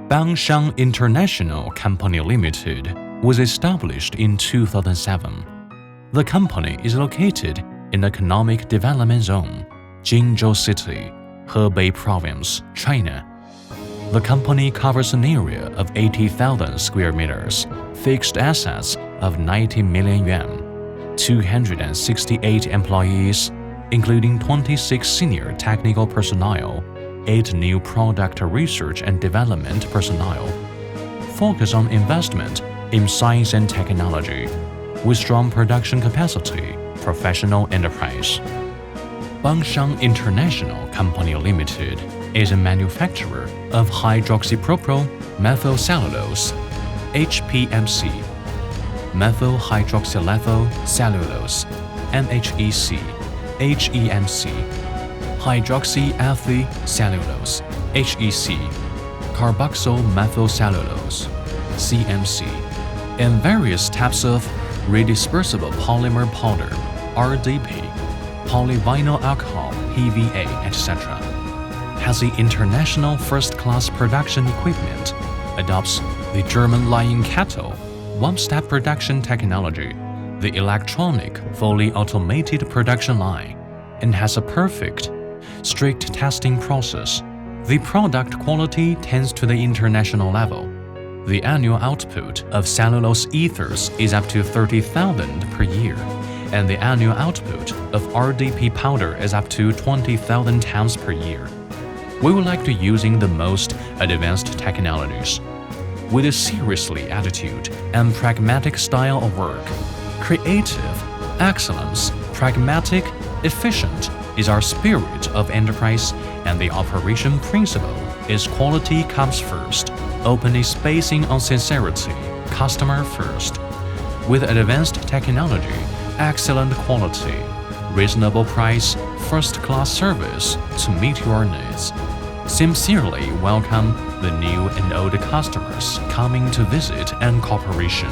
BANGSHANG International Co Limited was established in 2007. The company is located in Economic Development Zone, Jinzhou City, Hebei Province, China. The company covers an area of 80,000 square meters, fixed assets of 90 million yuan, 268 employees, including 26 senior technical personnel, 8 new product research and development personnel. Focus on investment in science and technology, with strong production capacity, professional enterprise. BANGSHANG International Co Limited is a manufacturer of hydroxypropyl methyl cellulose (HPMC), methyl hydroxylethyl cellulose (MHEC), HEMC, Hydroxylethyl cellulose (HEC), Carboxyl methyl cellulose (CMC), and various types of redispersible polymer powder (RDP), polyvinyl alcohol (PVA, etc. Has the international first-class production equipment, adopts the German Lion Cattle one-step production technology, the electronic, fully automated production line, and has a perfect, strict testing process. The product quality tends to the international level. The annual output of cellulose ethers is up to 30,000 per year, and the annual output of RDP powder is up to 20,000 tons per year. We would like to using the most advanced technologies. With a seriously attitude and pragmatic style of work, creative, excellence, pragmatic, efficient is our spirit of enterprise, and the operation principle is quality comes first, openness basing on sincerity, customer first. With advanced technology, excellent quality, reasonable price, first-class service to meet your needs. Sincerely welcome the new and old customers coming to visit and cooperation.